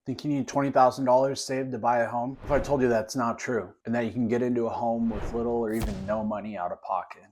Think you need $20,000 saved to buy a home? If I told you that's not true, and that you can get into a home with little or even no money out of pocket?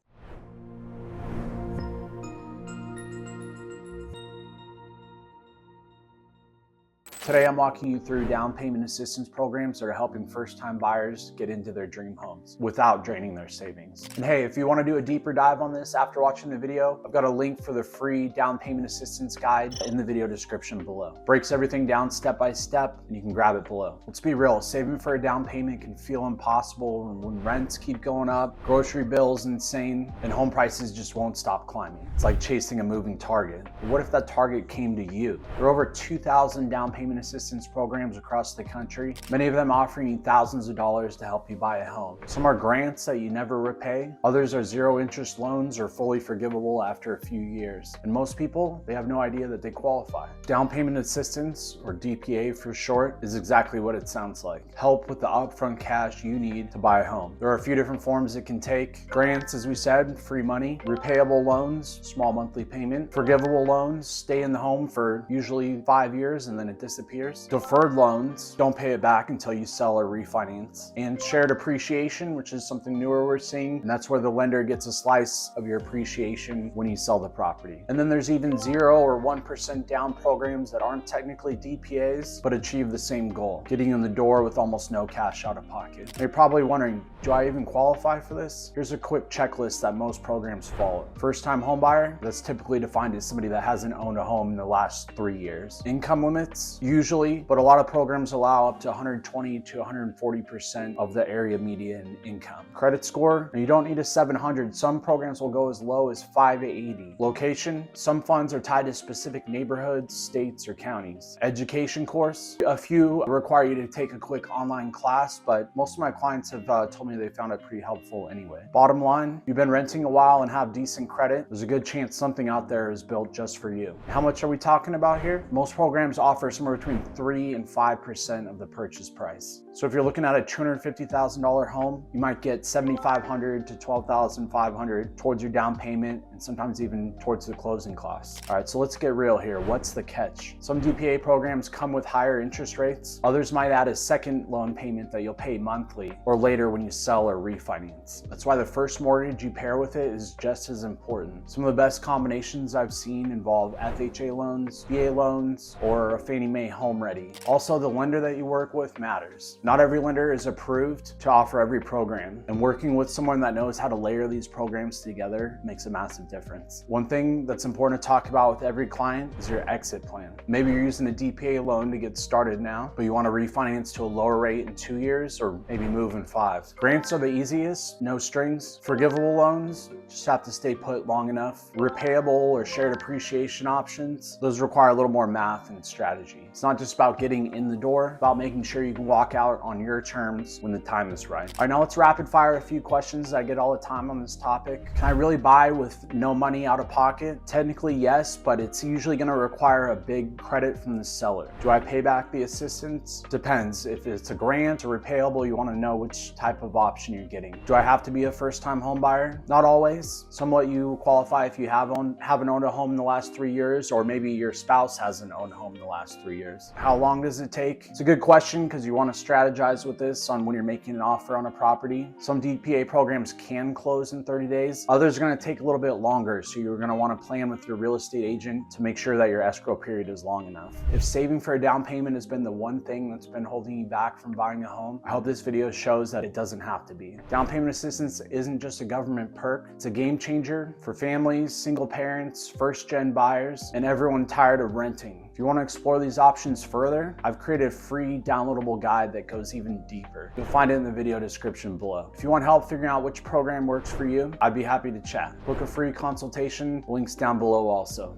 Today, I'm walking you through down payment assistance programs that are helping first-time buyers get into their dream homes without draining their savings. And hey, if you want to do a deeper dive on this after watching the video, I've got a link for the free down payment assistance guide in the video description below. Breaks everything down step by step, and you can grab it below. Let's be real, saving for a down payment can feel impossible when rents keep going up, grocery bills insane, and home prices just won't stop climbing. It's like chasing a moving target. But what if that target came to you? There are over 2,000 down payment assistance programs across the country, many of them offering you thousands of dollars to help you buy a home. Some are grants that you never repay, others are zero interest loans or fully forgivable after a few years. And most people, they have no idea that they qualify. Down payment assistance, or DPA for short, is exactly what it sounds like. Help with the upfront cash you need to buy a home. There are a few different forms it can take. Grants, as we said, free money. Repayable loans, small monthly payment. Forgivable loans, stay in the home for usually 5 years and then it disappears. Deferred loans, don't pay it back until you sell or refinance. And shared appreciation, which is something newer we're seeing, and that's where the lender gets a slice of your appreciation when you sell the property. And then there's even 0 or 1% down programs that aren't technically DPAs, but achieve the same goal, getting you in the door with almost no cash out of pocket. And you're probably wondering, do I even qualify for this? Here's a quick checklist that most programs follow. First-time home buyer, that's typically defined as somebody that hasn't owned a home in the last 3 years. Income limits, usually, but a lot of programs allow up to 120 to 140% of the area median income. Credit score, you don't need a 700. Some programs will go as low as 580. Location, some funds are tied to specific neighborhoods, states, or counties. Education course, a few require you to take a quick online class, but most of my clients have told me they found it pretty helpful anyway. Bottom line, you've been renting a while and have decent credit, there's a good chance something out there is built just for you. How much are we talking about here? Most programs offer somewhere between 3 and 5% of the purchase price. So if you're looking at a $250,000 home, you might get $7,500 to $12,500 towards your down payment and sometimes even towards the closing costs. All right, so let's get real here. What's the catch? Some DPA programs come with higher interest rates. Others might add a second loan payment that you'll pay monthly or later when you sell or refinance. That's why the first mortgage you pair with it is just as important. Some of the best combinations I've seen involve FHA loans, VA loans, or a Fannie Mae Home Ready. Also, the lender that you work with matters. Not every lender is approved to offer every program, and working with someone that knows how to layer these programs together makes a massive difference. One thing that's important to talk about with every client is your exit plan. Maybe you're using a DPA loan to get started now, but you want to refinance to a lower rate in 2 years or maybe move in 5. Grants are the easiest, no strings. Forgivable loans, just have to stay put long enough. Repayable or shared appreciation options, those require a little more math and strategy. It's not just about getting in the door, about making sure you can walk out on your terms when the time is right. All right, now let's rapid fire a few questions I get all the time on this topic. Can I really buy with no money out of pocket? Technically, yes, but it's usually going to require a big credit from the seller. Do I pay back the assistance? Depends. If it's a grant or repayable, you want to know which type of option you're getting. Do I have to be a first-time home buyer? Not always. Some let you qualify if you haven't owned a home in the last 3 years, or maybe your spouse hasn't owned a home in the last 3 years. How long does it take? It's a good question because you want to strategize with this on when you're making an offer on a property. Some DPA programs can close in 30 days. Others are going to take a little bit longer, so you're going to want to plan with your real estate agent to make sure that your escrow period is long enough. If saving for a down payment has been the one thing that's been holding you back from buying a home, I hope this video shows that it doesn't have to be. Down payment assistance isn't just a government perk, it's a game changer for families, single parents, first-gen buyers, and everyone tired of renting. If you want to explore these options further, I've created a free downloadable guide that goes even deeper. You'll find it in the video description below. If you want help figuring out which program works for you, I'd be happy to chat. Book a free consultation, links down below also.